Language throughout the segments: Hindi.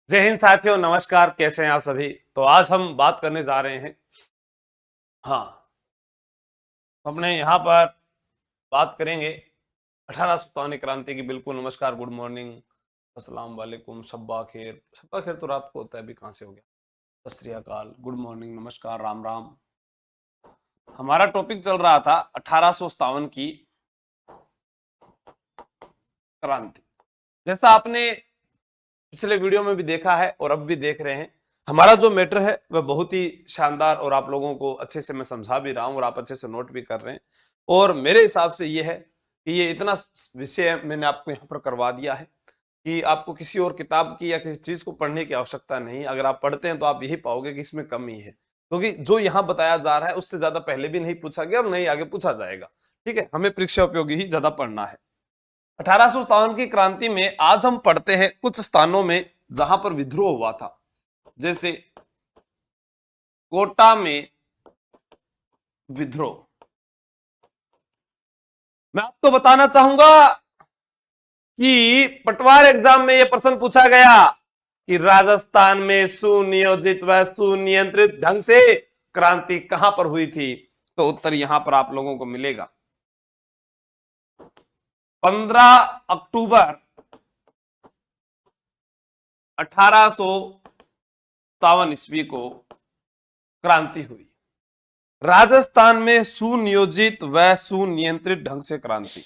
जय हिंद साथियों, नमस्कार। कैसे हैं आप सभी। तो आज हम बात करने जा रहे हैं। हाँ, अपने यहाँ पर बात करेंगे 1857 क्रांति की। बिल्कुल नमस्कार, गुड मॉर्निंग, अस्सलाम वालेकुम, शब्बा खैर। शब्बा खैर तो रात को होता है, अभी कहाँ से हो गया। सत श्री अकाल, गुड मॉर्निंग, नमस्कार, राम राम। हमारा टॉपिक चल रहा था 1857 की क्रांति। जैसा आपने पिछले वीडियो में भी देखा है और अब भी देख रहे हैं, हमारा जो मैटर है वह बहुत ही शानदार और आप लोगों को अच्छे से मैं समझा भी रहा हूं और आप अच्छे से नोट भी कर रहे हैं। और मेरे हिसाब से ये है कि ये इतना विषय मैंने आपको यहाँ पर करवा दिया है कि आपको किसी और किताब की या किसी चीज को पढ़ने की आवश्यकता नहीं। अगर आप पढ़ते हैं तो आप यही पाओगे कि इसमें कमी है, क्योंकि जो यहाँ बताया जा रहा है उससे ज्यादा पहले भी नहीं पूछा गया और नहीं आगे पूछा जाएगा। ठीक है, हमें परीक्षा उपयोगी ही ज्यादा पढ़ना है। 1857 की क्रांति में आज हम पढ़ते हैं कुछ स्थानों में जहां पर विद्रोह हुआ था। जैसे कोटा में विद्रोह। मैं आपको बताना चाहूंगा कि पटवार एग्जाम में यह प्रश्न पूछा गया कि राजस्थान में सुनियोजित व सुनियंत्रित ढंग से क्रांति कहां पर हुई थी। तो उत्तर यहां पर आप लोगों को मिलेगा। 15 अक्टूबर 1857 ईस्वी को क्रांति हुई। राजस्थान में सुनियोजित व सुनियंत्रित ढंग से क्रांति।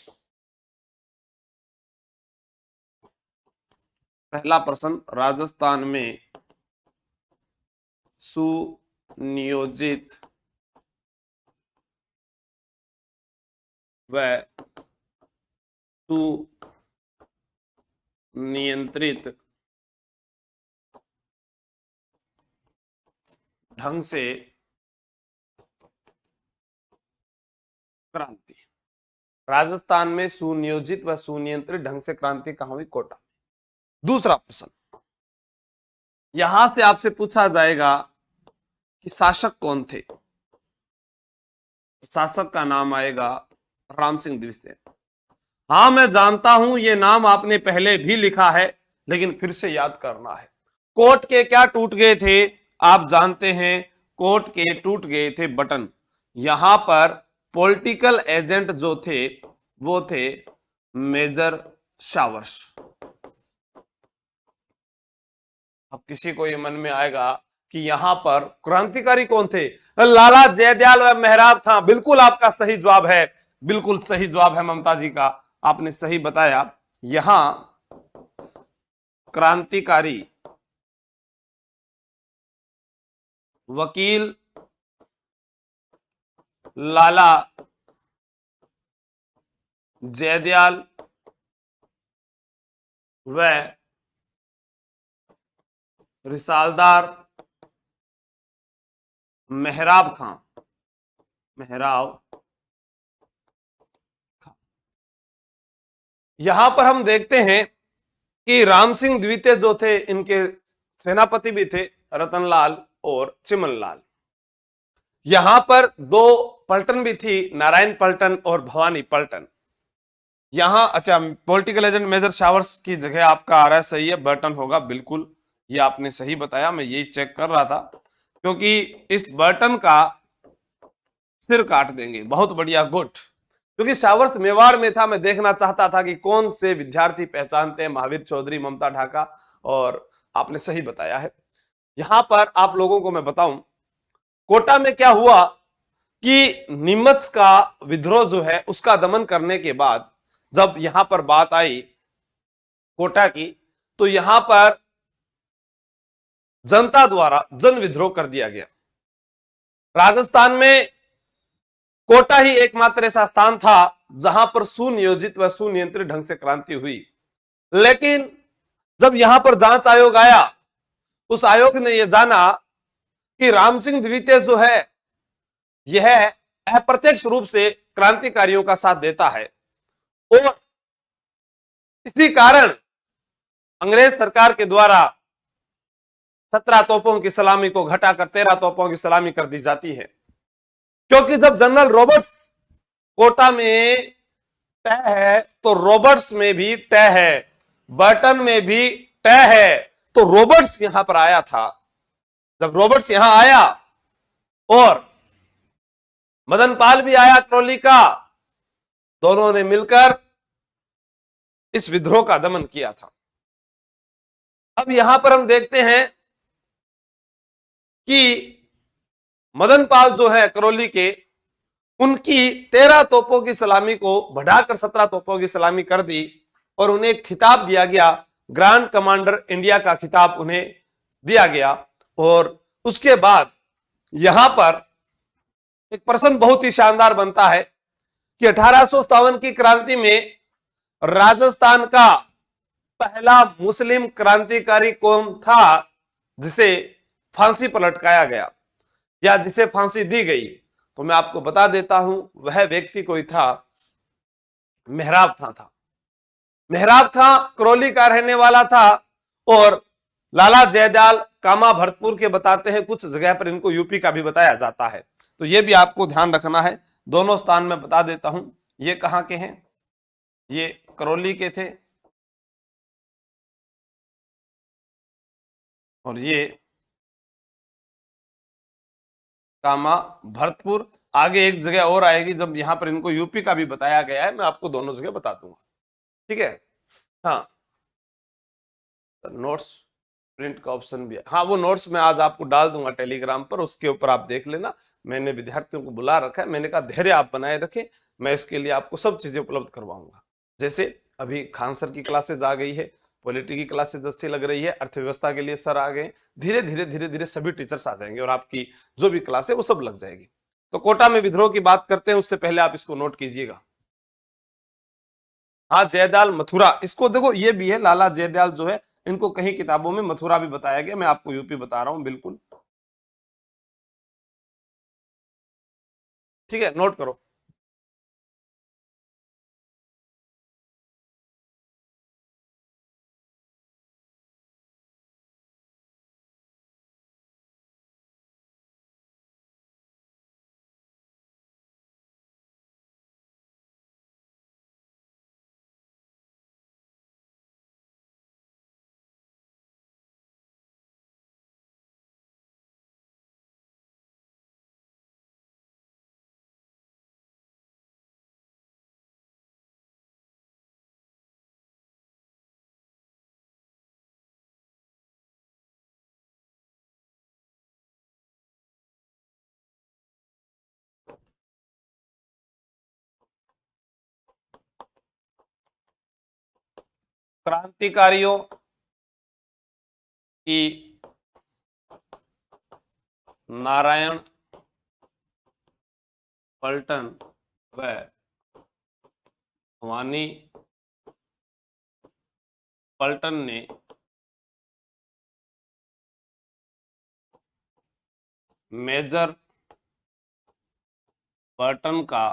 पहला प्रश्न, राजस्थान में सुनियोजित व सुनियंत्रित ढंग से क्रांति। राजस्थान में सुनियोजित व सुनियंत्रित ढंग से क्रांति कहां हुई? कोटा। दूसरा प्रश्न, यहां से आपसे पूछा जाएगा कि शासक कौन थे। शासक का नाम आएगा राम सिंह द्वितीय। हाँ, मैं जानता हूं ये नाम आपने पहले भी लिखा है, लेकिन फिर से याद करना है। कोर्ट के क्या टूट गए थे आप जानते हैं। कोर्ट के टूट गए थे बटन। यहां पर पॉलिटिकल एजेंट जो थे वो थे मेजर शावर्स। अब किसी को ये मन में आएगा कि यहां पर क्रांतिकारी कौन थे? लाला जयदयाल व मेहराब खां। बिल्कुल आपका सही जवाब है, बिल्कुल सही जवाब है ममता जी का, आपने सही बताया। यहां क्रांतिकारी वकील लाला जयदयाल व रिसालदार मेहराब खां। यहां पर हम देखते हैं कि राम सिंह द्वितीय जो थे, इनके सेनापति भी थे रतनलाल और चिमनलाल। यहां पर दो पलटन भी थी, नारायण पलटन और भवानी पलटन। यहां अच्छा, पॉलिटिकल एजेंट मेजर शावर्स की जगह आपका आ रहा है, सही है, बर्टन होगा। बिल्कुल ये आपने सही बताया, मैं यही चेक कर रहा था, क्योंकि इस बर्टन का सिर काट देंगे। बहुत बढ़िया, गुड। क्योंकि शावर्स मेवाड़ में था, मैं देखना चाहता था कि कौन से विद्यार्थी पहचानते हैं महावीर चौधरी, ममता ढाका, और आपने सही बताया है। यहां पर आप लोगों को मैं बताऊं, कोटा में क्या हुआ कि नीमच का विद्रोह जो है उसका दमन करने के बाद जब यहां पर बात आई कोटा की, तो यहां पर जनता द्वारा जन विद्रोह कर दिया गया। राजस्थान में कोटा ही एकमात्र ऐसा स्थान था जहां पर सुनियोजित व सुनियंत्रित ढंग से क्रांति हुई। लेकिन जब यहां पर जांच आयोग आया, उस आयोग ने यह जाना कि राम सिंह द्वितीय जो है यह अप्रत्यक्ष रूप से क्रांतिकारियों का साथ देता है, और इसी कारण अंग्रेज सरकार के द्वारा 17 तोपों की सलामी को घटाकर 13 तोपों की सलामी कर दी जाती है। क्योंकि जब जनरल रॉबर्ट्स कोटा में तय है तो रॉबर्ट्स में भी तय है, बर्टन में भी तय है, तो तो रॉबर्ट्स यहां पर आया था। जब रॉबर्ट्स यहां आया और मदन पाल भी आया करौली का, दोनों ने मिलकर इस विद्रोह का दमन किया था। अब यहां पर हम देखते हैं कि मदन पाल जो है करौली के, उनकी 13 तोपों की सलामी को बढ़ाकर 17 तोपों की सलामी कर दी और उन्हें एक खिताब दिया गया, ग्रैंड कमांडर इंडिया का खिताब उन्हें दिया गया। और उसके बाद यहां पर एक प्रश्न बहुत ही शानदार बनता है कि 1857 की क्रांति में राजस्थान का पहला मुस्लिम क्रांतिकारी कौन था जिसे फांसी पर लटकाया गया या जिसे फांसी दी गई? तो मैं आपको बता देता हूं, वह व्यक्ति कोई था, मेहराब खां था। मेहराब खां करौली का रहने वाला था और लाला जयदयाल कामा भरतपुर के बताते हैं, कुछ जगह पर इनको यूपी का भी बताया जाता है। तो यह भी आपको ध्यान रखना है। दोनों स्थान में बता देता हूं, ये कहां के हैं, ये करौली के थे और ये कामा भरतपुर। आगे एक जगह और आएगी जब यहां पर इनको यूपी का भी बताया गया है, मैं आपको दोनों जगह बता दूंगा, ठीक है। हाँ, नोट्स प्रिंट का ऑप्शन भी है। हाँ, वो नोट्स मैं आज आपको डाल दूंगा टेलीग्राम पर, उसके ऊपर आप देख लेना। मैंने विद्यार्थियों को बुला रखा है, मैंने कहा धैर्य आप बनाए रखें, मैं इसके लिए आपको सब चीजें उपलब्ध करवाऊंगा। जैसे अभी खान सर की क्लासेस आ गई है, पॉलिटी की क्लासेस अच्छी लग रही है, अर्थव्यवस्था के लिए सर आ गए, धीरे धीरे धीरे धीरे सभी टीचर्स आ जाएंगे और आपकी जो भी क्लास है वो सब लग जाएगी। तो कोटा में विद्रोह की बात करते हैं, उससे पहले आप इसको नोट कीजिएगा। हाँ, जयदयाल मथुरा, इसको देखो ये भी है, लाला जयदयाल जो है, इनको कहीं किताबों में मथुरा भी बताया गया, मैं आपको यूपी बता रहा हूं बिल्कुल, ठीक है, नोट करो। क्रांतिकारियों की नारायण पलटन व भवानी पलटन ने मेजर बर्टन का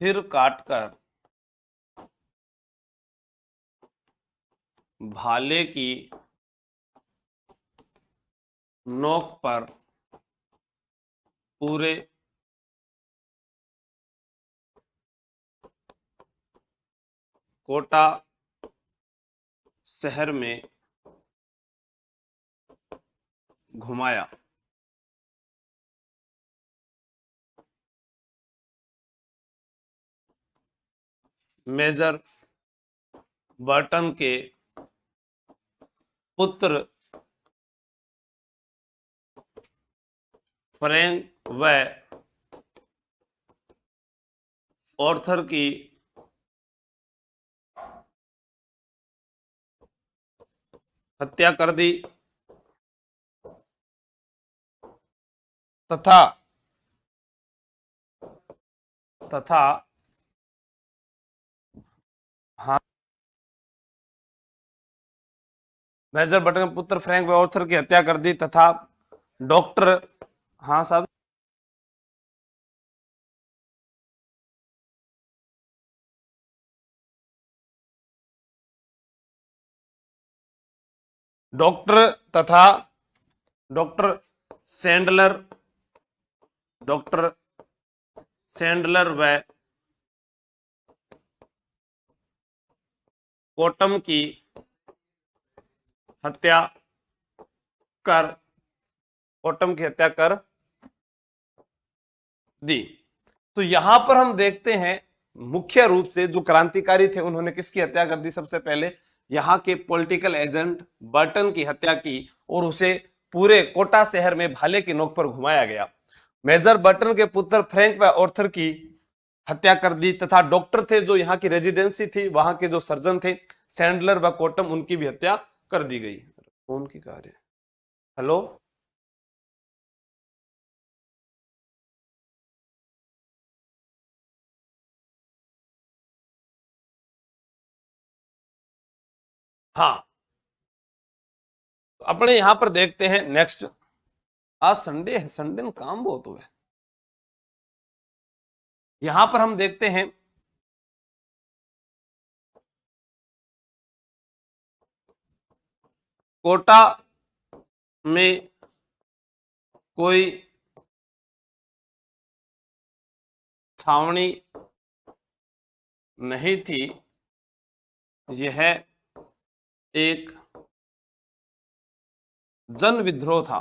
सिर काटकर भाले की नोक पर पूरे कोटा शहर में घुमाया। मेजर बर्टन के पुत्र फ्रैंक व ऑर्थर की हत्या कर दी तथा तथा हाँ, मेजर बटन के पुत्र फ्रैंक व ऑर्थर की हत्या कर दी तथा डॉक्टर, हाँ साहब, डॉक्टर तथा डॉक्टर सैंडलर डॉक्टर सैंडलर व कोटम की हत्या कर कोटम की हत्या कर दी। तो यहां पर हम देखते हैं मुख्य रूप से जो क्रांतिकारी थे उन्होंने किसकी हत्या कर दी? सबसे पहले यहां के पॉलिटिकल एजेंट बर्टन की हत्या की और उसे पूरे कोटा शहर में भाले की नोक पर घुमाया गया। मेजर बर्टन के पुत्र फ्रैंक व ऑर्थर की हत्या कर दी तथा डॉक्टर थे जो यहाँ की रेजिडेंसी थी, वहां के जो सर्जन थे सैंडलर व कोटम, उनकी भी हत्या कर दी गई। कौन की कार्य? हेलो, हाँ, अपने यहां पर देखते हैं नेक्स्ट। आज संडे है, संडे में काम बहुत हुआ है। यहां पर हम देखते हैं कोटा में कोई छावनी नहीं थी, यह एक जन विद्रोह था।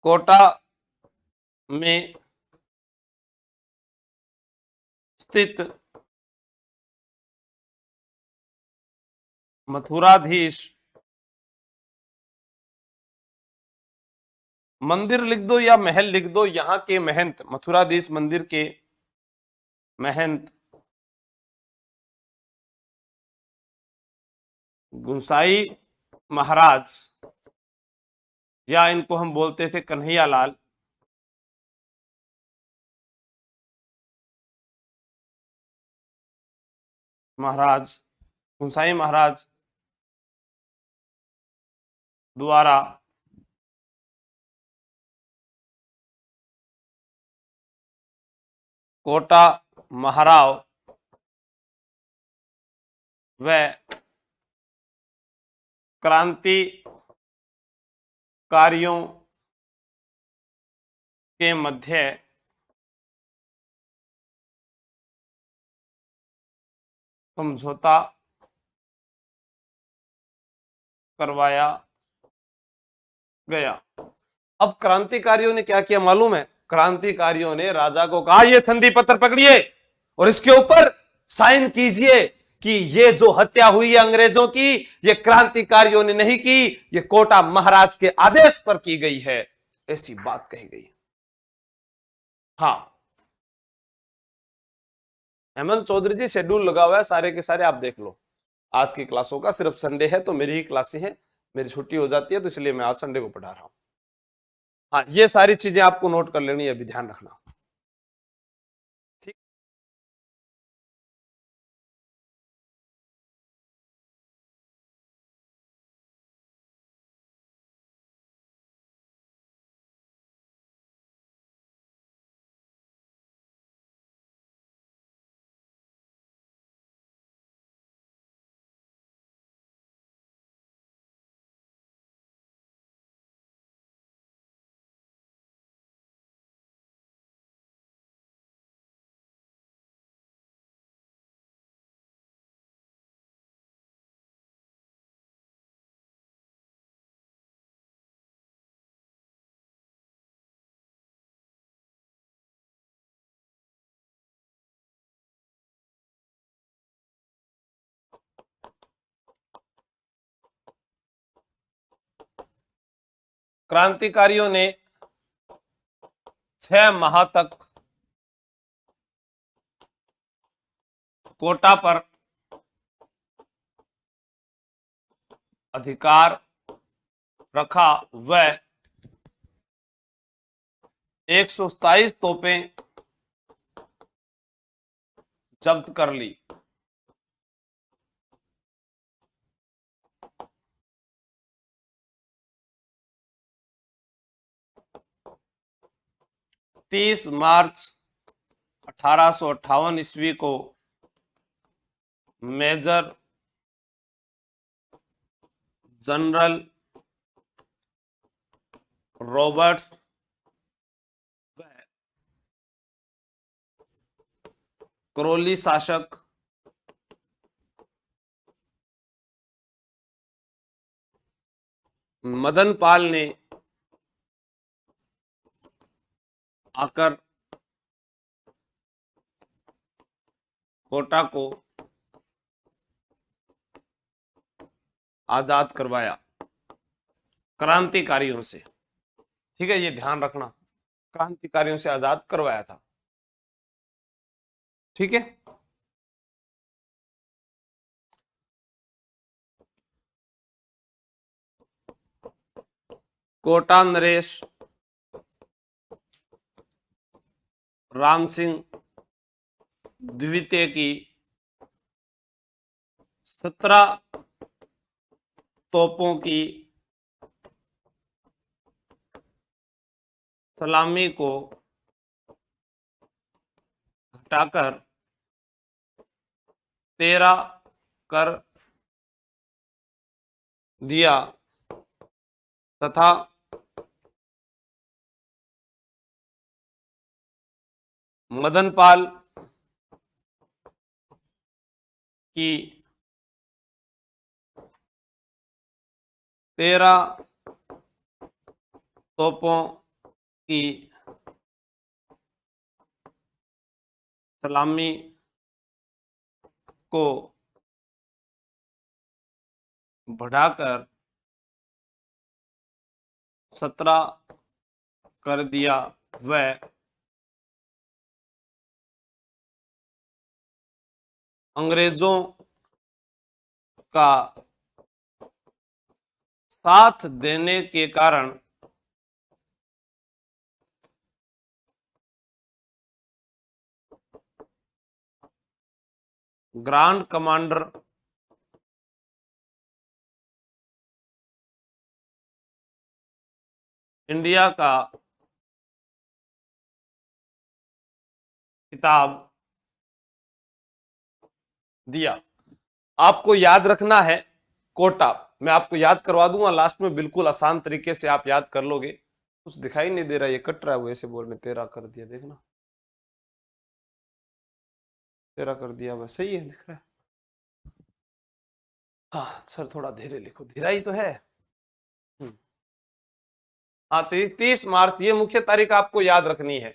कोटा में स्थित मथुराधीश मंदिर लिख दो या महल लिख दो, यहां के महंत, मथुराधीश मंदिर के महंत गुंसाई महाराज, या इनको हम बोलते थे कन्हैया लाल, महाराज गुंसाई महाराज द्वारा कोटा महाराव व क्रांतिकारियों के मध्य समझौता करवाया गया। अब क्रांतिकारियों ने क्या किया मालूम है? क्रांतिकारियों ने राजा को कहा ये संधि पत्र पकड़िए और इसके ऊपर साइन कीजिए कि ये जो हत्या हुई है अंग्रेजों की, ये क्रांतिकारियों ने नहीं की, ये कोटा महाराज के आदेश पर की गई है, ऐसी बात कही गई। हाँ, हेमंत चौधरी जी शेड्यूल लगा हुआ है सारे के सारे, आप देख लो। आज की क्लासों का सिर्फ संडे है तो मेरी ही क्लासें हैं, मेरी छुट्टी हो जाती है तो इसलिए मैं आज संडे को पढ़ा रहा हूं। हाँ, ये सारी चीजें आपको नोट कर लेनी है, अभी ध्यान रखना। ठीक, क्रांतिकारियों ने 6 माह तक कोटा पर अधिकार रखा व 127 तोपें जब्त कर ली। तीस मार्च 1858 ईस्वी को मेजर जनरल रॉबर्ट्स क्रोली शासक मदन पाल ने आकर कोटा को आजाद करवाया क्रांतिकारियों से। ठीक है, ये ध्यान रखना, क्रांतिकारियों से आजाद करवाया था। ठीक है, कोटा नरेश राम सिंह द्वितीय की 17 तोपों की सलामी को हटाकर 13 कर दिया तथा मदनपाल की 13 तोपों की सलामी को बढ़ाकर 17 कर दिया। वह अंग्रेजों का साथ देने के कारण ग्रांड कमांडर इंडिया का खिताब दिया। आपको याद रखना है कोटा, मैं आपको याद करवा दूंगा लास्ट में, बिल्कुल आसान तरीके से आप याद कर लोगे। कुछ दिखाई नहीं दे रहा, ये कट रहा है, वो ऐसे बोल रहे 13 कर दिया, देखना 13 कर दिया, बस सही है, दिख रहा है। हाँ सर, थोड़ा धीरे लिखो, धीरा ही तो है। हाँ, 30 मार्च ये मुख्य तारीख आपको याद रखनी है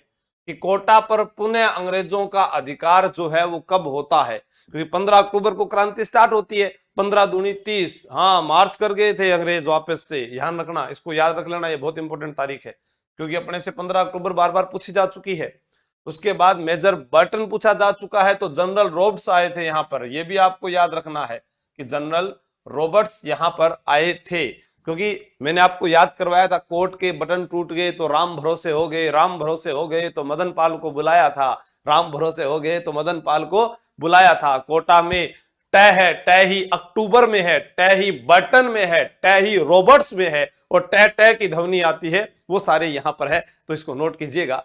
कि कोटा पर पुनः अंग्रेजों का अधिकार जो है वो कब होता है, क्योंकि 15 अक्टूबर को क्रांति स्टार्ट होती है, 15 दूनी 30, हाँ मार्च कर गए थे अंग्रेज वापस से, ध्यान रखना, इसको याद रख लेना, ये बहुत इंपॉर्टेंट तारीख है, क्योंकि अपने से 15 अक्टूबर बार बार पूछी जा चुकी है। उसके बाद मेजर बर्टन पूछा जा चुका है, तो जनरल रॉबर्ट्स आए थे यहाँ पर, यह भी आपको याद रखना है कि जनरल रॉबर्ट्स यहाँ पर आए थे, क्योंकि मैंने आपको याद करवाया था कोर्ट के बटन टूट गए तो राम भरोसे हो गए, राम भरोसे हो गए तो मदन पाल को बुलाया था, राम भरोसे हो गए तो मदन पाल को बुलाया था। कोटा में तय है, तय ही अक्टूबर में है, तय ही बर्टन में है, तय ही रॉबर्ट्स में है, और तय तय की ध्वनि आती है, वो सारे यहां पर है, तो इसको नोट कीजिएगा।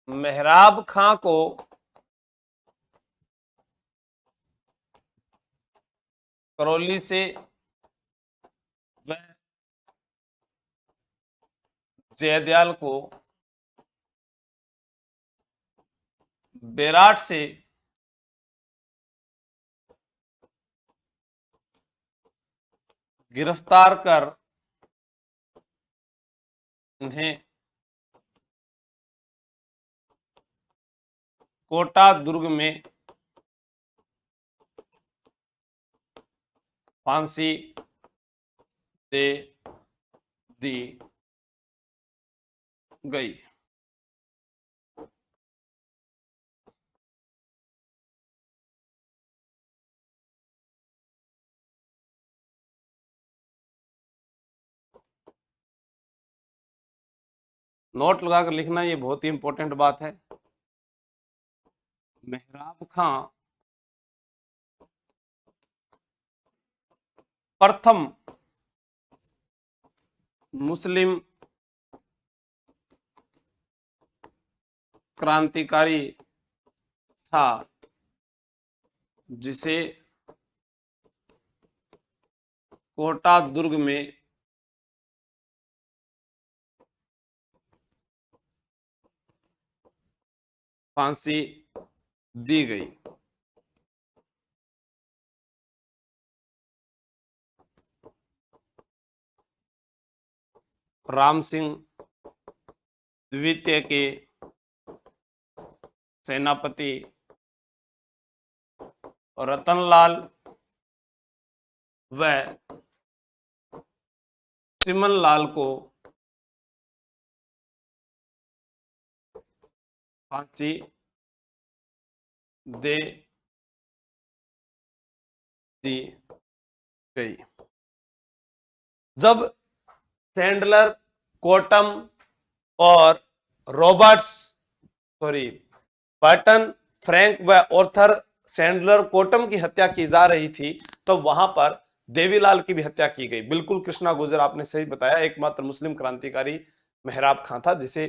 मेहराब खां को करौली से व जयदयाल को बेराट से गिरफ्तार कर इन्हें कोटा दुर्ग में फांसी दे दी गई। नोट लगाकर लिखना, ये बहुत ही इंपॉर्टेंट बात है। मेहराब खां प्रथम मुस्लिम क्रांतिकारी था जिसे कोटा दुर्ग में फांसी दी गई। राम सिंह द्वितीय के सेनापति रतनलाल व चिमन लाल को फांसी दे दी गई। जब सैंडलर, कोटम और बर्टन, फ्रैंक व ऑर्थर सैंडलर कोटम की हत्या की जा रही थी, तो वहां पर देवीलाल की भी हत्या की गई। बिल्कुल कृष्णा गुर्जर, आपने सही बताया। एकमात्र मुस्लिम क्रांतिकारी मेहराब खां था, जिसे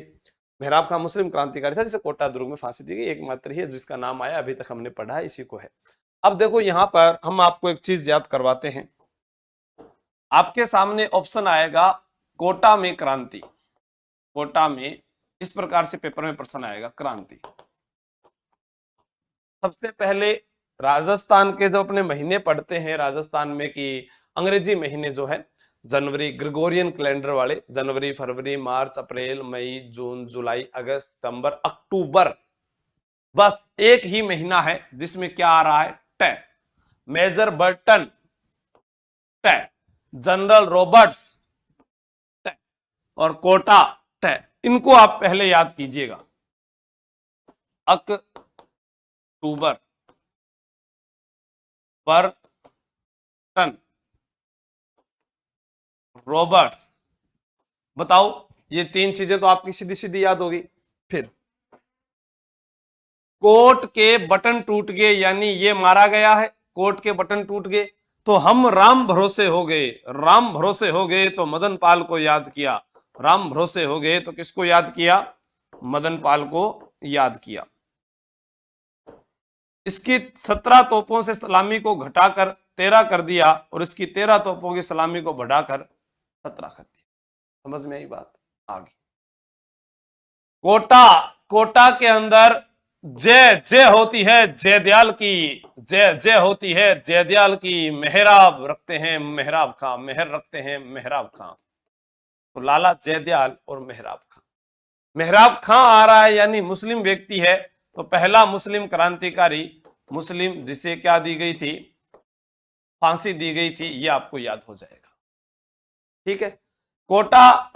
मेहराब खां मुस्लिम क्रांतिकारी था जिसे कोटा दुर्ग में फांसी दी गई। एकमात्र ही है जिसका नाम आया, अभी तक हमने पढ़ा है, इसी को है। अब देखो यहां पर हम आपको एक चीज याद करवाते हैं। आपके सामने ऑप्शन आएगा कोटा में क्रांति। कोटा में इस प्रकार से पेपर में प्रश्न आएगा, क्रांति। सबसे पहले राजस्थान के जो अपने महीने पढ़ते हैं राजस्थान में, कि अंग्रेजी महीने जो है जनवरी, ग्रेगोरियन कैलेंडर वाले, जनवरी, फरवरी, मार्च, अप्रैल, मई, जून, जुलाई, अगस्त, सितंबर, अक्टूबर, बस एक ही महीना है जिसमें क्या आ रहा है, ट। मेजर बर्टन ट, जनरल रॉबर्ट्स ट, और कोटा ट। इनको आप पहले याद कीजिएगा। अक्टूबर, बर्टन, रॉबर्ट्स। बताओ, ये तीन चीजें तो आपकी सीधी सीधी याद होगी। फिर कोट के बटन टूट गए, यानी ये मारा गया है, कोट के बटन टूट गए, तो हम राम भरोसे हो गए। राम भरोसे हो गए तो मदन पाल को याद किया। राम भरोसे हो गए तो किसको याद किया, मदन पाल को याद किया। इसकी 17 तोपों से सलामी को घटाकर 13 कर दिया, और इसकी 13 तोपों की सलामी को बढ़ाकर 17 कर दिया। समझ में आई बात? आगे कोटा, कोटा के अंदर जय जय होती है जयदयाल की, जय जय होती है जयदयाल की। मेहराब रखते हैं मेहराब खां, मेहर रखते हैं मेहराब खां। तो लाला जयदयाल और मेहराब खां। मेहराब खां आ रहा है यानी मुस्लिम व्यक्ति है, तो पहला मुस्लिम क्रांतिकारी, मुस्लिम जिसे क्या दी गई थी, फांसी दी गई थी, ये आपको याद हो जाएगा। ठीक है। कोटा,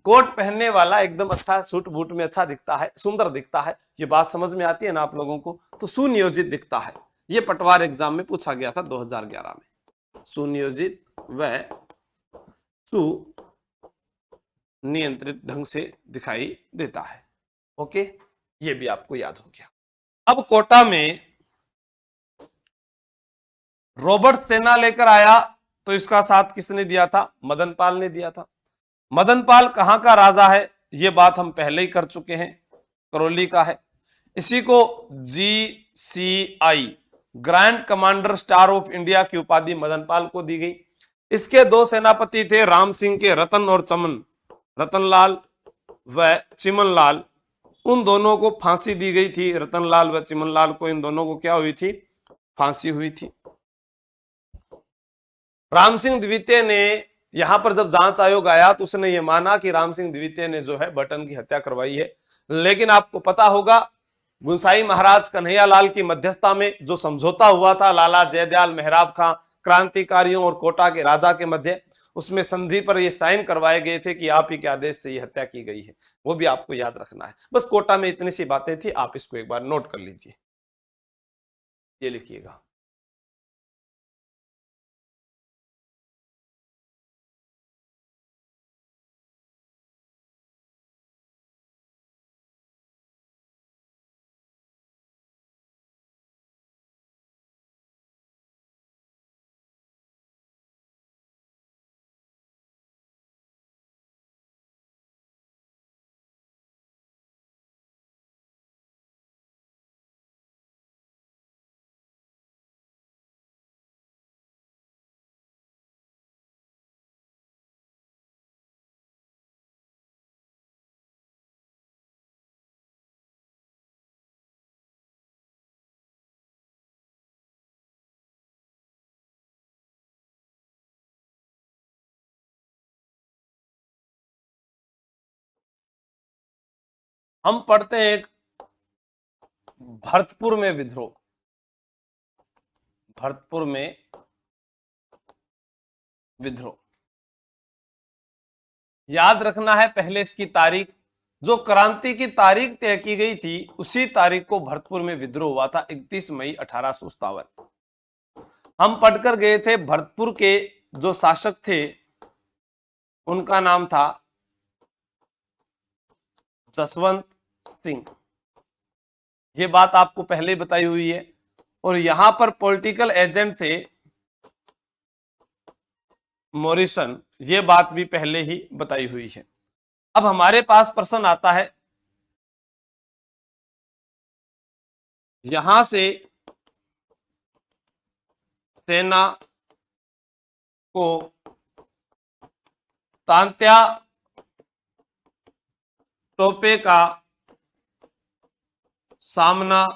कोट पहनने वाला एकदम अच्छा, सूट बूट में अच्छा दिखता है, सुंदर दिखता है। ये बात समझ में आती है ना आप लोगों को? तो सुनियोजित दिखता है। ये पटवार एग्जाम में पूछा गया था 2011 में। सुनियोजित व सुनियंत्रित ढंग से दिखाई देता है। ओके, ये भी आपको याद हो गया। अब कोटा में रॉबर्ट सेना लेकर आया, तो इसका साथ किसने दिया था, मदन पाल ने दिया था। मदन पाल कहां का राजा है, यह बात हम पहले ही कर चुके हैं, करौली का है। इसी को GCI, grand commander star of India की उपाधि मदनपाल को दी गई। इसके दो सेनापति थे राम सिंह के रतन और चमन, रतनलाल व चिमनलाल। उन दोनों को फांसी दी गई थी। रतनलाल व चिमनलाल को, इन दोनों को क्या हुई थी? फांसी हुई थी। राम सिंह द्वितीय ने यहां पर जब जांच आयोग आया तो उसने ये माना कि राम सिंह द्वितीय ने जो है बटन की हत्या करवाई है। लेकिन आपको पता होगा गुंसाई महाराज कन्हैयालाल की मध्यस्थता में जो समझौता हुआ था लाला जयदयाल मेहराब खां क्रांतिकारियों और कोटा के राजा के मध्य, उसमें संधि पर ये साइन करवाए गए थे कि आप ही के आदेश से ये हत्या की गई है। वो भी आपको याद रखना है। बस कोटा में इतनी सी बातें थी, आप इसको एक बार नोट कर लीजिए। ये लिखिएगा। हम पढ़ते हैं एक भरतपुर में विद्रोह। भरतपुर में विद्रोह याद रखना है। पहले इसकी तारीख, जो क्रांति की तारीख तय की गई थी उसी तारीख को भरतपुर में विद्रोह हुआ था, 31 मई 1857। हम पढ़कर गए थे भरतपुर के जो शासक थे उनका नाम था जसवंत सिंह। ये बात आपको पहले बताई हुई है। और यहां पर पॉलिटिकल एजेंट थे मॉरिसन, ये बात भी पहले ही बताई हुई है। अब हमारे पास प्रश्न आता है, यहां से सेना को तांत्या टोपे का सामना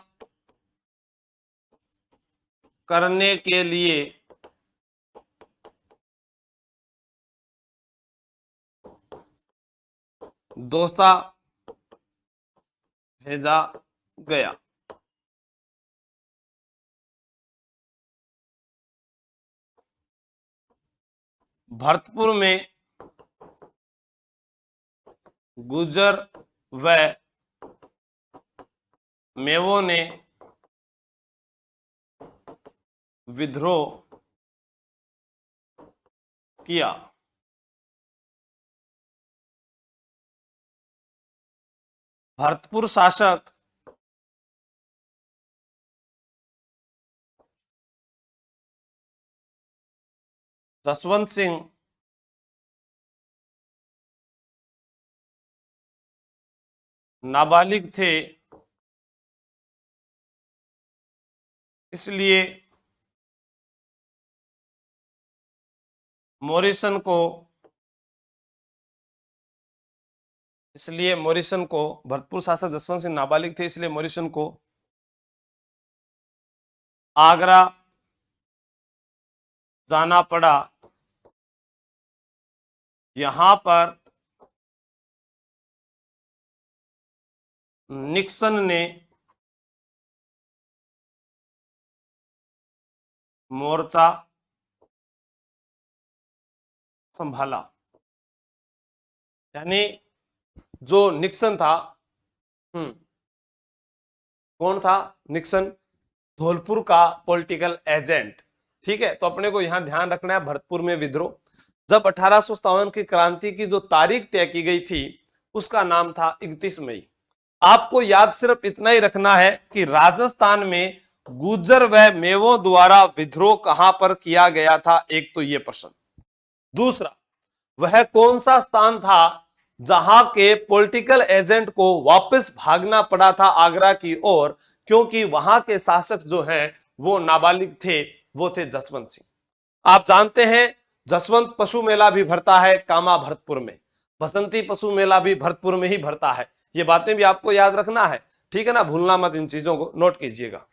करने के लिए दौसा भेजा गया। भरतपुर में गुर्जर व मेवों ने विद्रोह किया। भरतपुर शासक जसवंत सिंह नाबालिग थे, इसलिए मॉरिसन को भरतपुर शासक जसवंत सिंह नाबालिग थे, इसलिए मॉरिसन को आगरा जाना पड़ा। यहां पर निक्सन ने मोर्चा संभाला। यानी जो निक्सन था, कौन था निक्सन? धौलपुर का पॉलिटिकल एजेंट। ठीक है, तो अपने को यहां ध्यान रखना है भरतपुर में विद्रोह। जब 1857 की क्रांति की जो तारीख तय की गई थी उसका नाम था 31 मई। आपको याद सिर्फ इतना ही रखना है कि राजस्थान में गुर्जर व मेवों द्वारा विद्रोह कहां पर किया गया था, एक तो ये प्रश्न। दूसरा, वह कौन सा स्थान था जहां के पॉलिटिकल एजेंट को वापस भागना पड़ा था आगरा की ओर, क्योंकि वहां के शासक जो हैं वो नाबालिग थे, वो थे जसवंत सिंह। आप जानते हैं जसवंत पशु मेला भी भरता है कामा भरतपुर में, बसंती पशु मेला भी भरतपुर में ही भरता है। ये बातें भी आपको याद रखना है, ठीक है ना, भूलना मत, इन चीजों को नोट कीजिएगा।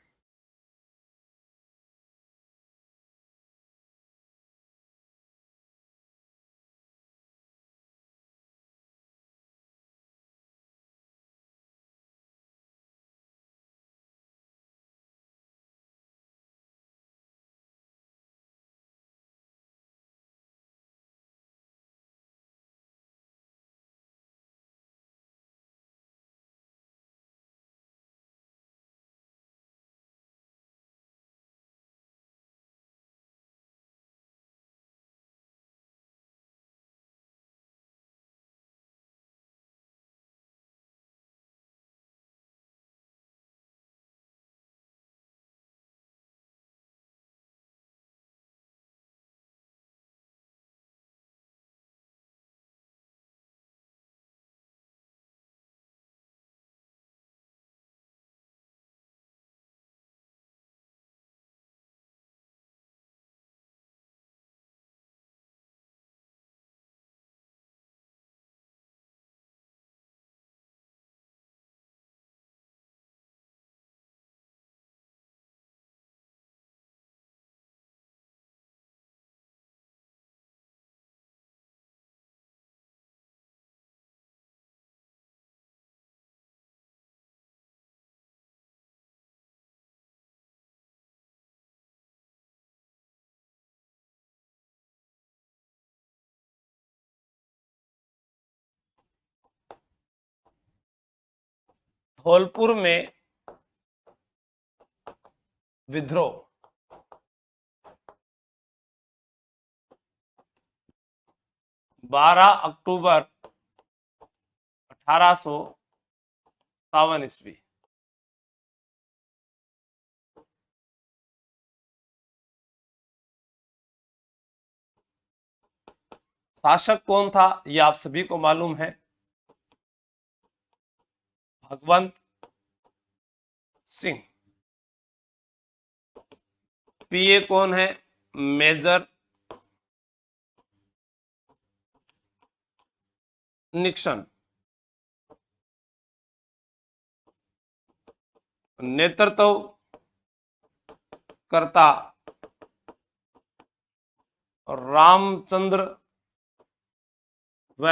धौलपुर में विद्रोह 12 अक्टूबर 1857 ईस्वी। शासक कौन था ये आप सभी को मालूम है, भगवंत सिंह। पीए कौन है, मेजर निक्सन। नेतृत्व करता रामचंद्र व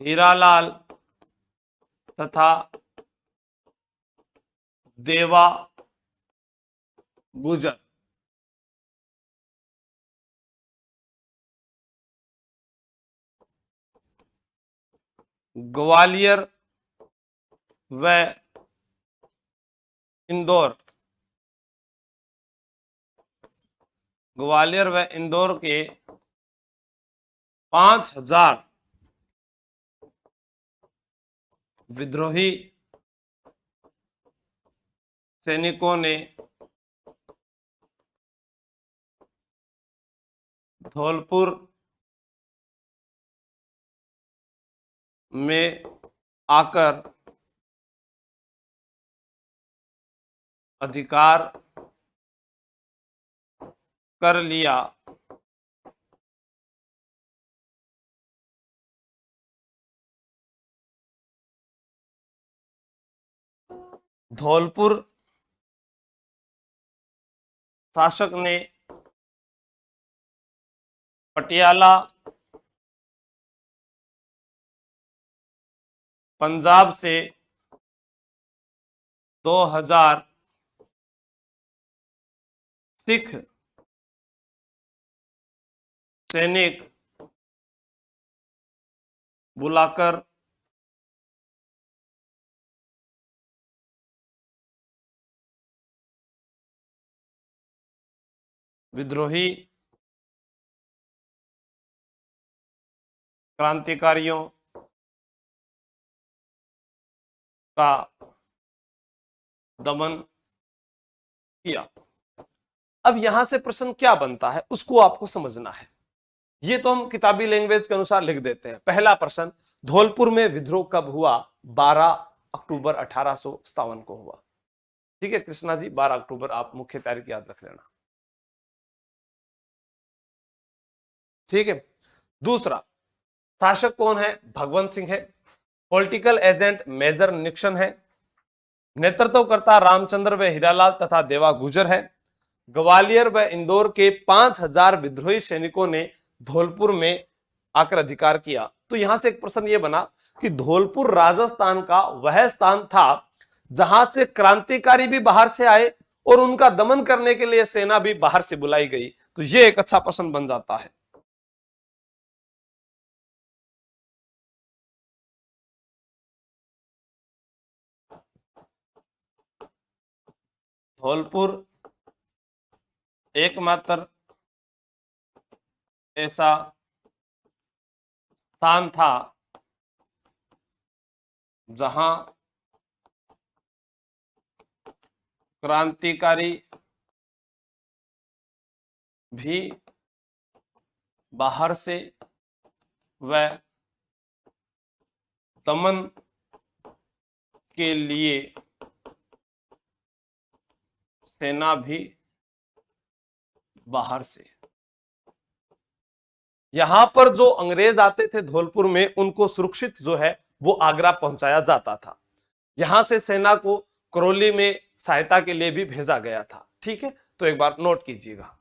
हीरालाल तथा देवा गुजर। ग्वालियर व इंदौर, ग्वालियर व इंदौर के 5000 विद्रोही सैनिकों ने धौलपुर में आकर अधिकार कर लिया। धौलपुर शासक ने पटियाला पंजाब से 2000 सिख सैनिक बुलाकर विद्रोही क्रांतिकारियों का दमन किया। अब यहां से प्रश्न क्या बनता है उसको आपको समझना है। ये तो हम किताबी लैंग्वेज के अनुसार लिख देते हैं। पहला प्रश्न, धौलपुर में विद्रोह कब हुआ? 12 अक्टूबर 1857 को हुआ। ठीक है कृष्णा जी, 12 अक्टूबर आप मुख्य तारीख याद रख लेना। ठीक है। दूसरा शासक कौन है? भगवंत सिंह है। पॉलिटिकल एजेंट मेजर निक्सन है। नेतृत्वकर्ता रामचंद्र व हीरालाल तथा देवा गुजर है। ग्वालियर व इंदौर के 5000 विद्रोही सैनिकों ने धौलपुर में आकर अधिकार किया। तो यहां से एक प्रश्न यह बना कि धौलपुर राजस्थान का वह स्थान था जहां से क्रांतिकारी भी बाहर से आए और उनका दमन करने के लिए सेना भी बाहर से बुलाई गई। तो यह एक अच्छा प्रश्न बन जाता है। धौलपुर एकमात्र ऐसा स्थान था जहां क्रांतिकारी भी बाहर से व दमन के लिए सेना भी बाहर से। यहां पर जो अंग्रेज आते थे धौलपुर में, उनको सुरक्षित जो है वो आगरा पहुंचाया जाता था। यहां से सेना को करौली में सहायता के लिए भी भेजा गया था। ठीक है, तो एक बार नोट कीजिएगा।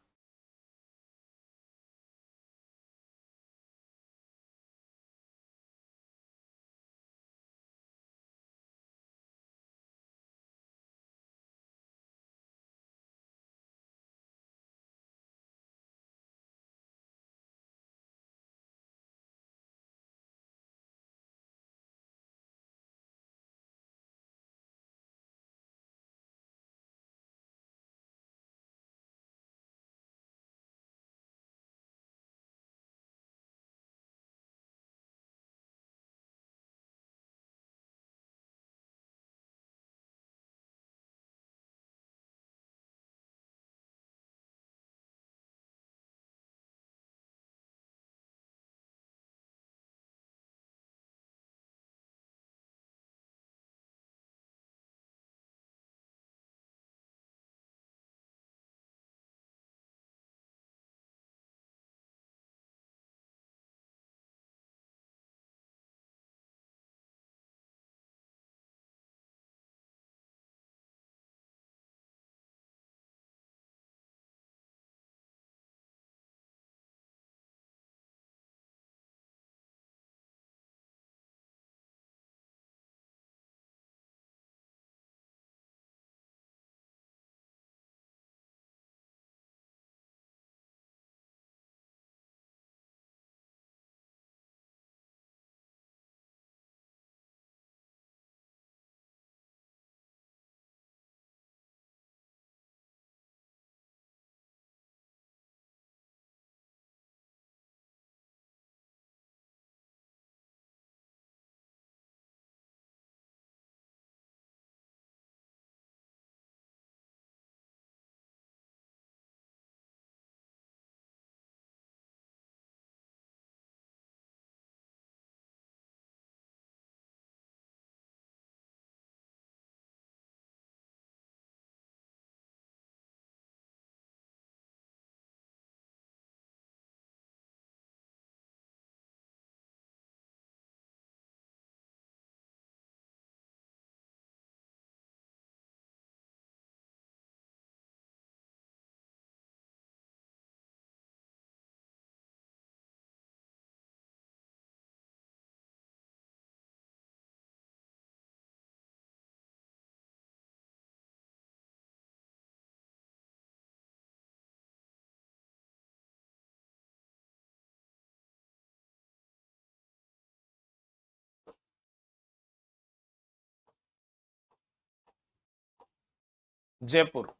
जयपुर।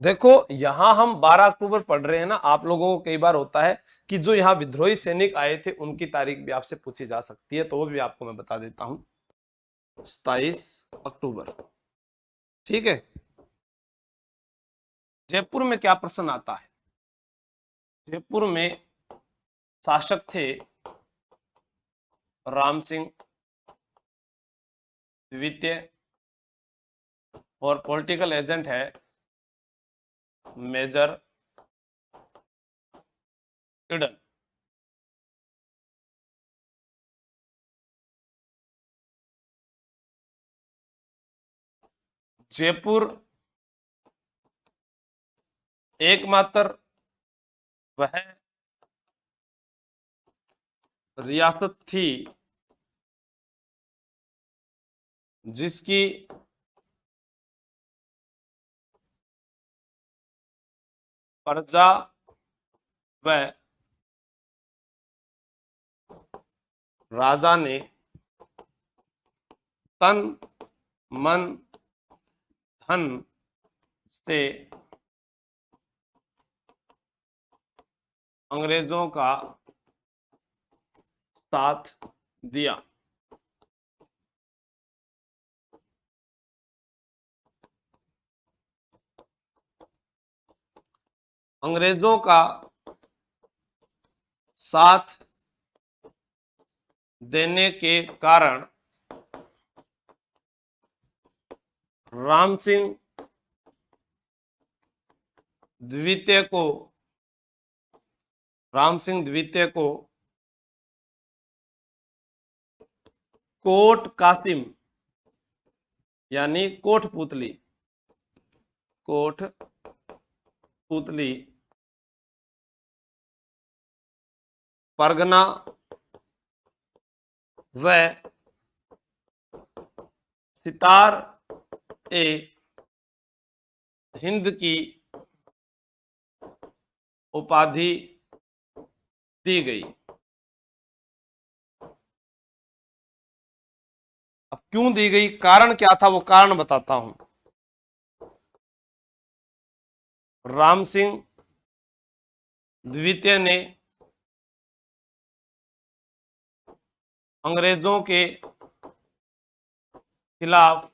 देखो यहां हम 12 अक्टूबर पढ़ रहे हैं ना, आप लोगों को कई बार होता है कि जो यहाँ विद्रोही सैनिक आए थे उनकी तारीख भी आपसे पूछी जा सकती है, तो वो भी आपको मैं बता देता हूं। 27 अक्टूबर। ठीक है। जयपुर में क्या प्रश्न आता है? जयपुर में शासक थे राम सिंह द्वितीय और पॉलिटिकल एजेंट है मेजर इडन। जयपुर एकमात्र वह रियासत थी जिसकी प्रजा व राजा ने तन मन धन से अंग्रेजों का साथ दिया। अंग्रेजों का साथ देने के कारण राम सिंह द्वितीय को कोट कासिम यानी कोटपुतली परगना व सितार ए हिंद की उपाधि दी गई। अब क्यों दी गई, कारण क्या था, वो कारण बताता हूं। राम सिंह द्वितीय ने अंग्रेजों के खिलाफ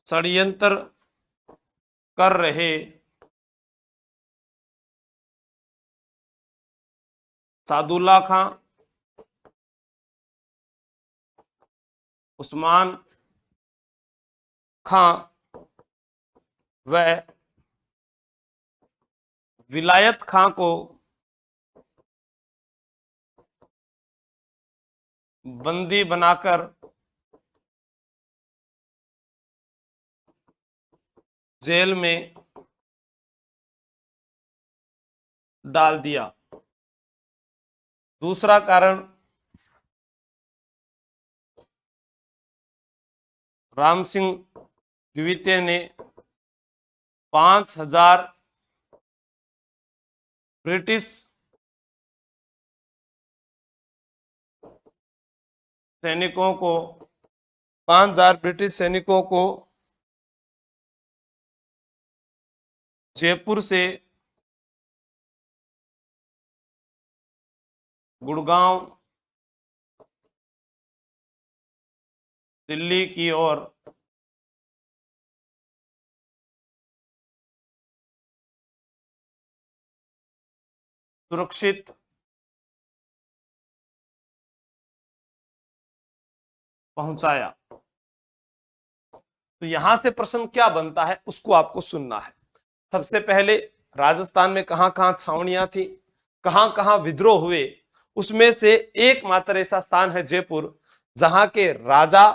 षड्यंत्र कर रहे सादुल्ला खां, उस्मान खां व विलायत खां को बंदी बनाकर जेल में डाल दिया। दूसरा कारण, राम सिंह द्वितीय ने 5000 ब्रिटिश सैनिकों को जयपुर से गुड़गांव दिल्ली की ओर सुरक्षित पहुंचाया। तो यहां से प्रश्न क्या बनता है उसको आपको सुनना है। सबसे पहले राजस्थान में कहां कहां छावनियां थी, कहां कहां विद्रोह हुए, उसमें से एकमात्र ऐसा स्थान है जयपुर जहां के राजा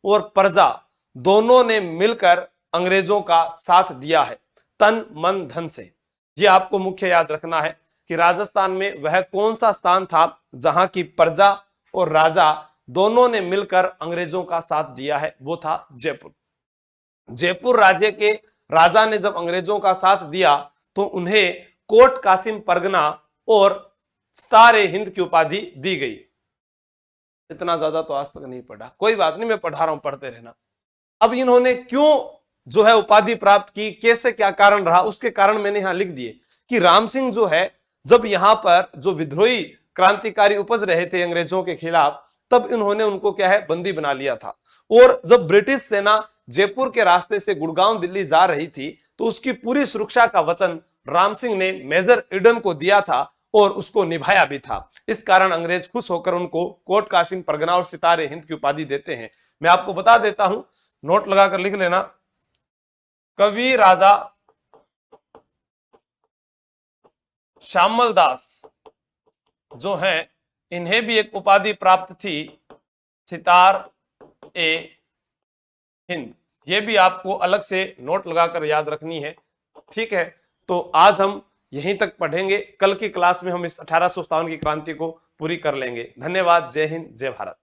और प्रजा दोनों ने मिलकर अंग्रेजों का साथ दिया है तन मन धन से। ये आपको मुख्य याद रखना है कि राजस्थान में वह कौन सा स्थान था जहां की प्रजा और राजा दोनों ने मिलकर अंग्रेजों का साथ दिया है, वो था जयपुर। जयपुर राज्य के राजा ने जब अंग्रेजों का साथ दिया तो उन्हें कोट कासिम परगना और सितारे हिंद की उपाधि दी गई। इतना ज्यादा तो आज तक नहीं पढ़ा, कोई बात नहीं, मैं पढ़ा रहा हूं, पढ़ते रहना। अब इन्होंने क्यों जो है उपाधि प्राप्त की, कैसे क्या कारण रहा, उसके कारण मैंने यहां लिख दिए कि राम सिंह जो है जब यहां पर जो विद्रोही क्रांतिकारी उपज रहे थे अंग्रेजों के खिलाफ, तब इन्होंने उनको क्या है बंदी बना लिया था। और जब ब्रिटिश सेना जयपुर के रास्ते से गुड़गांव दिल्ली जा रही थी तो उसकी पूरी सुरक्षा का वचन राम सिंह ने मेजर इडन को दिया था और उसको निभाया भी था। इस कारण अंग्रेज खुश होकर उनको कोट कासिम परगना और सितारे हिंद की उपाधि देते हैं। मैं आपको बता देता हूं, नोट लगाकर लिख लेना। कवि राजा श्यामल दास जो है, इन्हें भी एक उपाधि प्राप्त थी, सितार ए हिंद। ये भी आपको अलग से नोट लगाकर याद रखनी है, ठीक है। तो आज हम यहीं तक पढ़ेंगे, कल की क्लास में हम इस 1857 की क्रांति को पूरी कर लेंगे। धन्यवाद। जय हिंद, जय भारत।